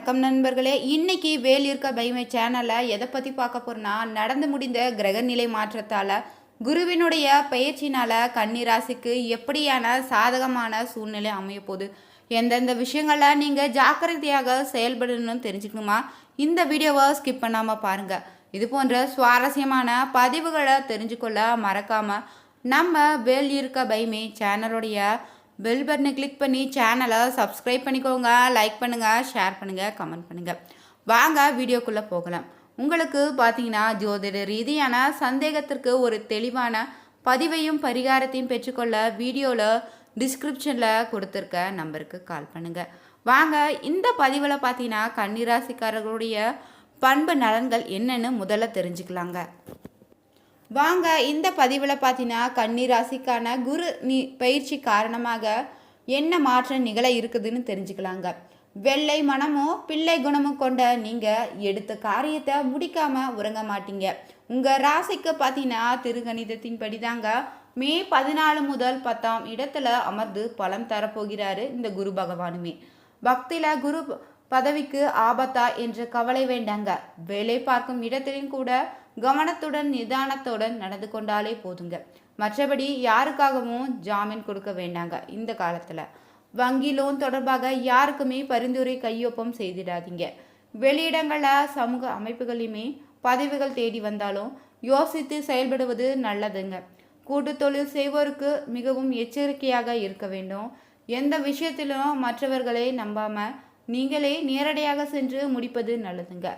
வணக்கம் நண்பர்களே. இன்னைக்கு வேல் இருக்க பைமை சேனலில் எதை பற்றி பார்க்க போகிறோன்னா, நடந்து முடிந்த கிரகநிலை மாற்றத்தால் குருவினுடைய பயிற்சினால் கன்னி ராசிக்கு எப்படியான சாதகமான சூழ்நிலை அமைய போகுது, எந்தெந்த விஷயங்களை நீங்கள் ஜாக்கிரதையாக செயல்படணும்னு தெரிஞ்சுக்கணுமா? இந்த வீடியோவை ஸ்கிப் பண்ணாமல் பாருங்கள். இது போன்ற சுவாரஸ்யமான பதிவுகளை தெரிஞ்சுக்கொள்ள மறக்காமல் நம்ம வேல் இருக்க பைமை சேனலுடைய பெல் பட்டனை கிளிக் பண்ணி சேனலை சப்ஸ்கிரைப் பண்ணிக்கோங்க. லைக் பண்ணுங்கள், ஷேர் பண்ணுங்கள், கமெண்ட் பண்ணுங்கள். வாங்க வீடியோக்குள்ளே போகலாம். உங்களுக்கு பார்த்தீங்கன்னா ஜோதிட ரீதியான சந்தேகத்திற்கு ஒரு தெளிவான பதிவையும் பரிகாரத்தையும் பெற்றுக்கொள்ள வீடியோவில் டிஸ்கிரிப்ஷனில் கொடுத்துருக்க நம்பருக்கு கால் பண்ணுங்கள். வாங்க இந்த பதிவில் பார்த்தீங்கன்னா கன்னிராசிக்காரர்களுடைய பண்பு நலன்கள் என்னென்னு முதல்ல தெரிஞ்சுக்கலாங்க. வாங்க இந்த பதிவில் பார்த்தீங்கன்னா கன்னி ராசிக்கான குரு பயிற்சி காரணமாக என்ன மாற்றம் நிகழ இருக்குதுன்னு தெரிஞ்சுக்கலாங்க. வெள்ளை மனமோ பிள்ளை குணமும் கொண்ட நீங்கள் எடுத்த காரியத்தை முடிக்காமல் உறங்க மாட்டீங்க. உங்கள் ராசிக்கு பார்த்தீங்கன்னா திருகணிதத்தின் படிதாங்க மே 14 முதல் 10ஆம் இடத்துல அமர்ந்து பலம் தரப்போகிறாரு இந்த குரு பகவானுமே. பக்தியில் குரு பதவிக்கு ஆபத்தா என்ற கவலை வேண்டாங்க. வேலை பார்க்கும் இடத்திலும் கூட கவனத்துடன் நிதானத்துடன் நடந்து கொண்டாலே போதுங்க. மற்றபடி யாருக்காகவும் ஜாமீன் கொடுக்க வேண்டாங்க. இந்த காலத்தில் வங்கி லோன் தொடர்பாக யாருக்குமே பரிந்துரை கையொப்பம் செய்திடாதீங்க. வெளியிடங்களில் சமூக அமைப்புகளையுமே பதவிகள் தேடி வந்தாலும் யோசித்து செயல்படுவது நல்லதுங்க. கூட்டு தொழில் செய்வோருக்கு மிகவும் எச்சரிக்கையாக இருக்க வேண்டும். எந்த விஷயத்திலும் மற்றவர்களை நம்பாமல் நீங்களே நேரடியாக சென்று முடிப்பது நல்லதுங்க.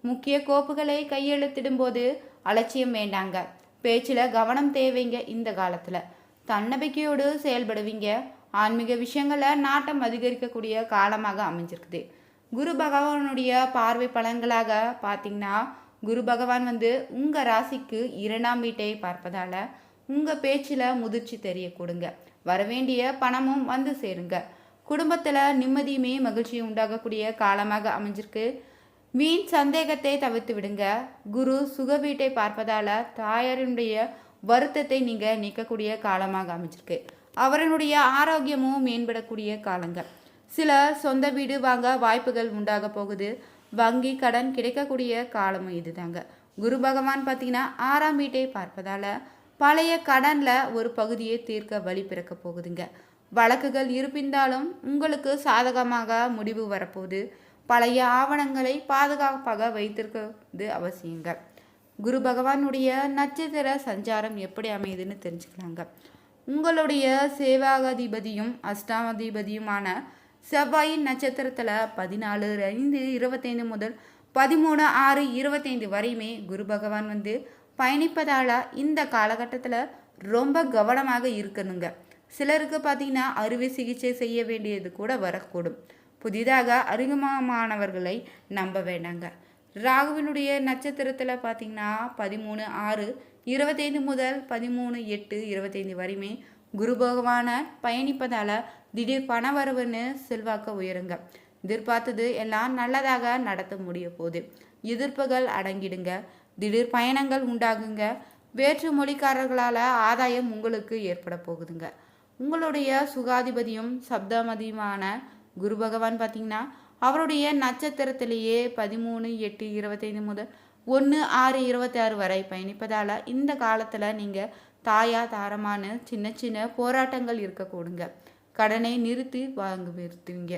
முக்கிய கோப்புகளை கையெழுத்திடும்போது அலட்சியம் வேண்டாங்க. பேச்சில் கவனம் தேவைங்க. இந்த காலத்தில் தன்னம்பிக்கையோடு செயல்படுவீங்க. ஆன்மீக விஷயங்களில் நாட்டம் அதிகரிக்கக்கூடிய காலமாக அமைஞ்சிருக்குது. குரு பகவானுடைய பார்வை பலன்களாக பார்த்தீங்கன்னா குரு பகவான் உங்கள் ராசிக்கு 2ஆம் வீட்டை பார்ப்பதால் உங்கள் பேச்சில் முதிர்ச்சி தெரியக்கூடுங்க. வரவேண்டிய பணமும் சேருங்க. குடும்பத்தில் நிம்மதியுமே மகிழ்ச்சியும் உண்டாகக்கூடிய காலமாக அமைஞ்சிருக்கு. வீண் சந்தேகத்தை தவிர்த்து விடுங்க. குரு சுக வீட்டை பார்ப்பதால் தாயாரினுடைய வருத்தத்தை நீங்கள் நீக்கக்கூடிய காலமாக அமைஞ்சிருக்கு. அவரனுடைய ஆரோக்கியமும் மேம்படக்கூடிய காலங்க. சில சொந்த வீடு வாங்க வாய்ப்புகள் உண்டாக போகுது. வங்கி கடன் கிடைக்கக்கூடிய காலமும் இதுதாங்க. குரு பகவான் பார்த்தீங்கன்னா 6ஆம் வீட்டை பார்ப்பதால் பழைய கடனில் ஒரு பகுதியை தீர்க்க வழி பிறக்க போகுதுங்க. வழக்குகள் இருப்பிருந்தாலும் உங்களுக்கு சாதகமாக முடிவு வரப்போகுது. பழைய ஆவணங்களை பாதுகாப்பாக வைத்திருக்கிறது அவசியங்க. குரு பகவானுடைய நட்சத்திர சஞ்சாரம் எப்படி அமையுதுன்னு தெரிஞ்சுக்கலாங்க. உங்களுடைய சேவாகாதிபதியும் அஷ்டாமதிபதியுமான செவ்வாயின் நட்சத்திரத்தில் 14/5/25 முதல் 13/6/25 வரையுமே குரு பகவான் பயணிப்பதால் இந்த காலகட்டத்தில் ரொம்ப கவனமாக இருக்கணுங்க. சிலருக்கு பார்த்தீங்கன்னா அறுவை சிகிச்சை செய்ய வேண்டியது கூட வரக்கூடும். புதிதாக அறிமுகமானவர்களை நம்ப வேண்டாங்க. ராகுவினுடைய நட்சத்திரத்தில் பார்த்தீங்கன்னா 13/6/25 முதல் 13/8/25 வரையுமே குரு பகவான பயணிப்பதால் திடீர் பணவரவுன்னு செல்வாக்க உயருங்க. எதிர்பார்த்தது எல்லாம் நல்லதாக நடத்த முடிய போகுது. எதிர்ப்புகள் அடங்கிடுங்க. திடீர் பயணங்கள் உண்டாகுங்க. வேற்று மொழிக்காரர்களால் ஆதாயம் உங்களுக்கு ஏற்பட போகுதுங்க. உங்களுடைய சுகாதிபதியும் சப்தமதியுமான குரு பகவான் பார்த்தீங்கன்னா அவருடைய நட்சத்திரத்திலேயே 13/8/25 முதல் 1/6/26 வரை பயணிப்பதால் இந்த காலத்தில் நீங்கள் தாரமான சின்ன சின்ன போராட்டங்கள் இருக்கக்கூடுங்க. கடனை நிறுத்தி நிறுத்துவீங்க.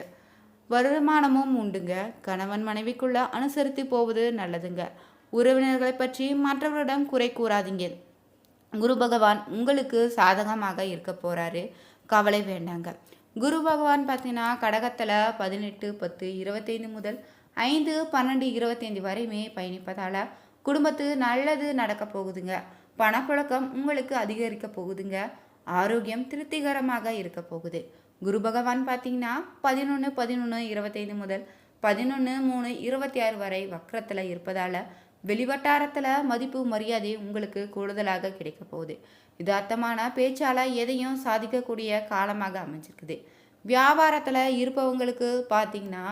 வருமானமும் உண்டுங்க. கணவன் மனைவிக்குள்ள அனுசரித்து போவது நல்லதுங்க. உறவினர்களை பற்றி மற்றவரிடம் குறை கூறாதீங்க. குரு பகவான் உங்களுக்கு சாதகமாக இருக்க போகிறாரு. கவலை வேண்டாங்க. குரு பகவான் பார்த்தீங்கன்னா கடகத்தில் 18/10/25 முதல் 5/12/25 வரையுமே பயணிப்பதால் குடும்பத்து நல்லது நடக்க போகுதுங்க. பணப்புழக்கம் உங்களுக்கு அதிகரிக்க போகுதுங்க. ஆரோக்கியம் திருப்திகரமாக இருக்க போகுது. குரு பகவான் பார்த்தீங்கன்னா 11/11/25 முதல் 11/3/26 வரை வக்ரத்தில் இருப்பதால் வெளிவட்டாரத்தில் மதிப்பு மரியாதை உங்களுக்கு கூடுதலாக கிடைக்க போகுது. யதார்த்தமான பேச்சால் எதையும் சாதிக்கக்கூடிய காலமாக அமைஞ்சிருக்குது. வியாபாரத்தில் இருப்பவங்களுக்கு பார்த்தீங்கன்னா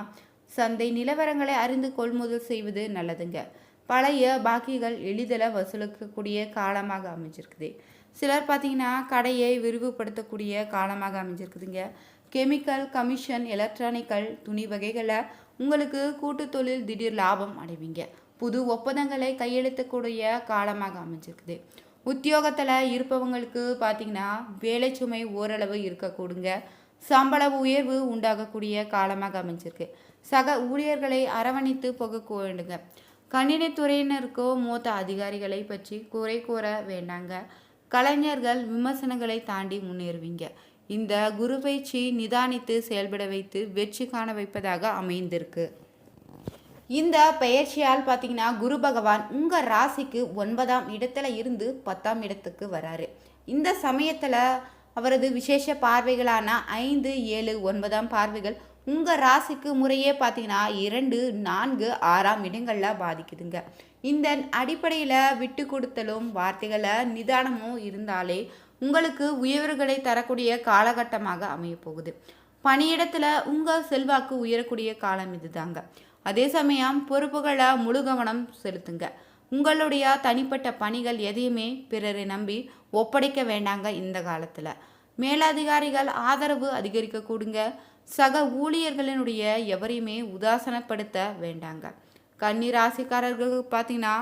சந்தை நிலவரங்களை அறிந்து கொள்முதல் செய்வது நல்லதுங்க. பழைய பாக்கிகள் எளிதில் வசூலிக்கக்கூடிய காலமாக அமைஞ்சிருக்குது. சிலர் பார்த்தீங்கன்னா கடையை விரிவுபடுத்தக்கூடிய காலமாக அமைஞ்சிருக்குதுங்க. கெமிக்கல், கமிஷன், எலக்ட்ரானிக்கல், துணி வகைகளை உங்களுக்கு கூட்டு தொழில் திடீர் லாபம் அடைவீங்க. புது ஒப்பந்தங்களை கையெழுத்தக்கூடிய காலமாக அமைஞ்சிருக்குது. உத்தியோகத்தில் இருப்பவங்களுக்கு பார்த்தீங்கன்னா வேலை சுமை ஓரளவு இருக்கக்கூடுங்க. சம்பள உயர்வு உண்டாகக்கூடிய காலமாக அமைஞ்சிருக்கு. சக ஊழியர்களை அரவணைத்து போக வேண்டுங்க. கணினித்துறையினருக்கோ மூத்த அதிகாரிகளை பற்றி குறை கூற வேண்டாங்க. கலைஞர்கள் விமர்சனங்களை தாண்டி முன்னேறுவீங்க. இந்த குரு பயிற்சி நிதானித்து செயல்பட வைத்து வெற்றி காண வைப்பதாக அமைந்திருக்கு. இந்த பெயர்ச்சியால் பார்த்தீங்கன்னா குரு பகவான் உங்கள் ராசிக்கு 9ஆம் இடத்துல இருந்து 10ஆம் இடத்துக்கு வராரு. இந்த சமயத்தில் அவரது விசேஷ பார்வைகளான 5, 7, 9ஆம் பார்வைகள் உங்கள் ராசிக்கு முறையே பார்த்தீங்கன்னா 2, 4, 6ஆம் இடங்களில் பாதிக்குதுங்க. இந்த அடிப்படையில் விட்டு கொடுத்தலும் வார்த்தைகளை நிதானமும் இருந்தாலே உங்களுக்கு உயர்வுகளை தரக்கூடிய காலகட்டமாக அமையப்போகுது. பணியிடத்தில் உங்கள் செல்வாக்கு உயரக்கூடிய காலம் இதுதாங்க. அதே சமயம் பொறுப்புகளை முழு கவனம் செலுத்துங்க. உங்களுடைய தனிப்பட்ட பணிகள் எதையுமே பிறரை நம்பி ஒப்படைக்க வேண்டாங்க. இந்த காலத்தில் மேலதிகாரிகள் ஆதரவு அதிகரிக்க கூடுங்க. சக ஊழியர்களினுடைய எவரையுமே உதாசனப்படுத்த வேண்டாங்க. கன்னி ராசிக்காரர்களுக்கு பார்த்தீங்கன்னா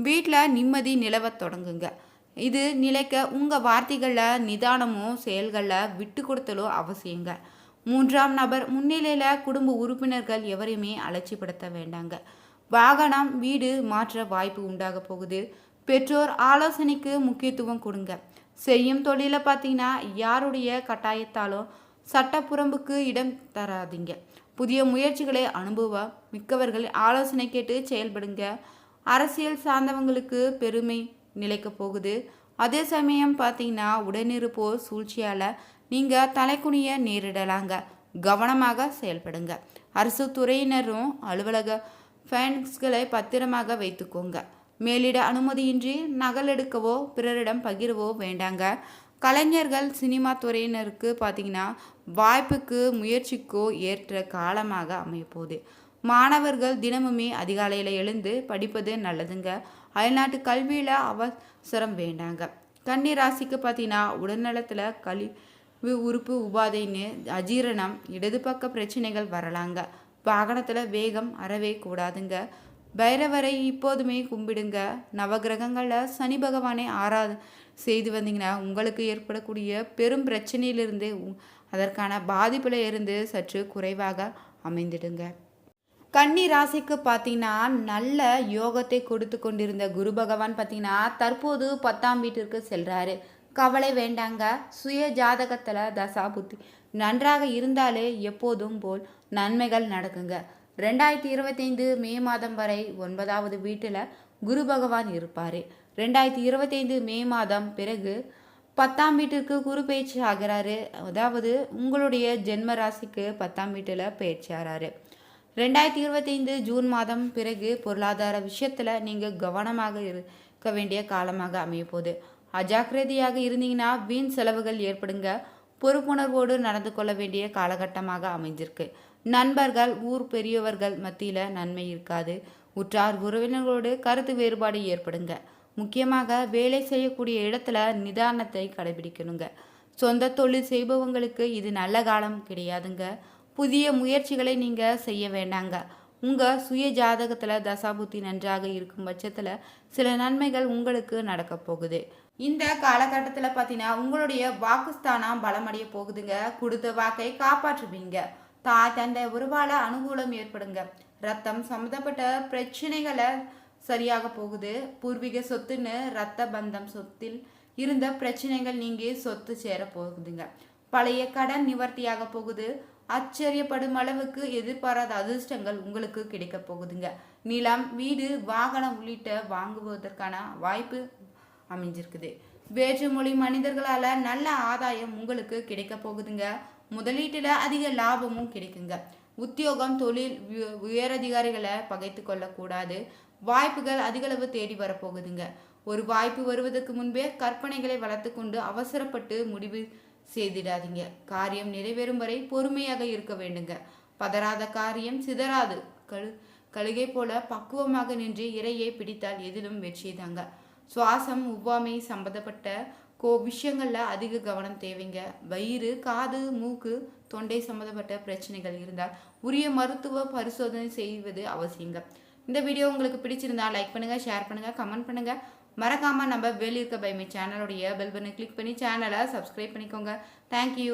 வீட்டில் நிம்மதி நிலவ தொடங்குங்க. இது நிலைக்க உங்கள் வார்த்தைகளில் நிதானமும் செயல்களில் விட்டு கொடுத்தலோ அவசியங்க. 3ஆம் நபர் முன்னிலையில் குடும்ப உறுப்பினர்கள் எவரையுமே அலட்சிப்படுத்த வேண்டாங்க. வாகனம் வீடு மாற்ற வாய்ப்பு உண்டாக போகுது. பெற்றோர் ஆலோசனைக்கு முக்கியத்துவம் கொடுங்க. செய்யும் தொழிலை பார்த்தீங்கன்னா யாருடைய கட்டாயத்தாலும் சட்டப்புறம்புக்கு இடம் தராதிங்க. புதிய முயற்சிகளை அனுபவம் மிக்கவர்கள் ஆலோசனை கேட்டு செயல்படுங்க. அரசியல் சார்ந்தவங்களுக்கு பெருமை நிலைக்க போகுது. அதே சமயம் பார்த்தீங்கன்னா உடனிருப்போர் சூழ்ச்சியால் நீங்கள் தலைக்குனிய நேரிடலாங்க. கவனமாக செயல்படுங்க. அரசு துறையினரும் அலுவலக ஃபைனான்ஸ்களை பத்திரமாக வைத்துக்கோங்க. மேலிட அனுமதியின்றி நகல் எடுக்கவோ பிறரிடம் பகிரவோ வேண்டாங்க. கலைஞர்கள் சினிமா துறையினருக்கு பார்த்தீங்கன்னா வாய்ப்புக்கு முயற்சிக்கோ ஏற்ற காலமாக அமையப்போகுது. மாணவர்கள் தினமுமே அதிகாலையில் எழுந்து படிப்பது நல்லதுங்க. அயல்நாட்டு கல்வியில் அவசரம் வேண்டாங்க. கன்னி ராசிக்கு பார்த்தீங்கன்னா உடல்நலத்தில் கழிவு உறுப்பு உபாதைன்னு அஜீரணம் இடது பக்க பிரச்சனைகள் வரலாங்க. வாகனத்தில் வேகம் அறவே கூடாதுங்க. பைரவரை இப்போதுமே கும்பிடுங்க. நவகிரகங்களில் சனி பகவானை செய்து வந்தீங்கன்னா உங்களுக்கு ஏற்படக்கூடிய பெரும் பிரச்சனையிலிருந்து அதற்கான பாதிப்பில் இருந்து சற்று குறைவாக அமைந்திடுங்க. கன்னி ராசிக்கு பார்த்தீங்கன்னா நல்ல யோகத்தை கொடுத்து கொண்டிருந்த குரு பகவான் பார்த்தீங்கன்னா தற்போது 10ஆம் வீட்டிற்கு செல்கிறாரு. கவலை வேண்டாங்க. சுய ஜாதகத்தில் தசா புத்தி நன்றாக இருந்தாலே எப்போதும் போல் நன்மைகள் நடக்குங்க. 2025 மே மாதம் வரை 9ஆவது வீட்டில் குரு பகவான் இருப்பார். 2025 மே மாதம் பிறகு 10ஆம் வீட்டிற்கு குரு பயிற்சி ஆகிறாரு. அதாவது உங்களுடைய ஜென்ம ராசிக்கு 10ஆம் வீட்டில் பயிற்சி ஆகிறாரு. 2025 ஜூன் மாதம் பிறகு பொருளாதார விஷயத்தில் நீங்கள் கவனமாக இருக்க வேண்டிய காலமாக அமையப்போகுது. அஜாக்கிரதையாக இருந்தீங்கன்னா வீண் செலவுகள் ஏற்படுங்க. பொறுப்புணர்வோடு நடந்து கொள்ள வேண்டிய காலகட்டமாக அமைஞ்சிருக்கு. நண்பர்கள் ஊர் பெரியவர்கள் மத்தியில் நன்மை இருக்காது. உற்றார் உறவினர்களோடு கருத்து வேறுபாடு ஏற்படுங்க. முக்கியமாக வேலை செய்யக்கூடிய இடத்துல நிதானத்தை கடைபிடிக்கணுங்க. சொந்த தொழில் செய்பவங்களுக்கு இது நல்ல காலம் கிடையாதுங்க. புதிய முயற்சிகளை நீங்கள் செய்ய வேண்டாங்க. உங்கள் சுய ஜாதகத்தில் தசாபுத்தி நன்றாக இருக்கும் பட்சத்தில் சில நன்மைகள் உங்களுக்கு நடக்க போகுது. இந்த காலகட்டத்தில் பார்த்தீங்கன்னா உங்களுடைய வாக்குஸ்தானம் பலமடைய போகுதுங்க. கொடுத்த வாக்கை காப்பாற்றுவீங்க. தாய் தந்தை உறவால அனுகூலம் ஏற்படுங்க. ரத்தம் சம்மந்தப்பட்ட பிரச்சனைகளை சரியாக போகுது. பூர்வீக சொத்துன்னு ரத்த பந்தம் சொத்தில் இருந்த பிரச்சனைகள் நீங்கி சொத்து சேர போகுதுங்க. பழைய கடன் நிவர்த்தியாக போகுது. ஆச்சரியப்படும் அளவுக்கு எதிர்பாராத அதிர்ஷ்டங்கள் உங்களுக்கு கிடைக்க போகுதுங்க. நிலம் வீடு வாகனம் உள்ளிட்ட வாங்குவதற்கான வாய்ப்பு அமைஞ்சிருக்குது. வேற்று மொழி மனிதர்களால் நல்ல ஆதாயம் உங்களுக்கு கிடைக்க போகுதுங்க. முதலீட்டில் அதிக லாபமும் கிடைக்குங்க. உத்தியோகம் தொழில் உயரதிகாரிகளை பகைத்து கொள்ளக்கூடாது. வாய்ப்புகள் அதிகளவு தேடி வரப்போகுதுங்க. ஒரு வாய்ப்பு வருவதற்கு முன்பே கற்பனைகளை வளர்த்து கொண்டு அவசரப்பட்டு முடிவு செய்திடாதீங்க. காரியம் நிறைவேறும் வரை பொறுமையாக இருக்க வேண்டுங்க. பதறாத காரியம் சிதறாது. கழுகை போல பக்குவமாக நின்று இறையை பிடித்தால் எதிலும் வெற்றி தாங்க. சுவாசம் ஒவ்வாமை சம்பந்தப்பட்ட விஷயங்களில் அதிக கவனம் தேவைங்க. வயிறு, காது, மூக்கு, தொண்டை சம்மந்தப்பட்ட பிரச்சனைகள் இருந்தால் உரிய மருத்துவ பரிசோதனை செய்வது அவசியங்க. இந்த வீடியோ உங்களுக்கு பிடிச்சிருந்தா லைக் பண்ணுங்கள், ஷேர் பண்ணுங்கள், கமெண்ட் பண்ணுங்கள். மறக்காமல் நம்ம வேலியிருக்க பை மை சேனலுடைய பெல் பட்டனை கிளிக் பண்ணி சேனலை சப்ஸ்கிரைப் பண்ணிக்கோங்க. தேங்க்யூ.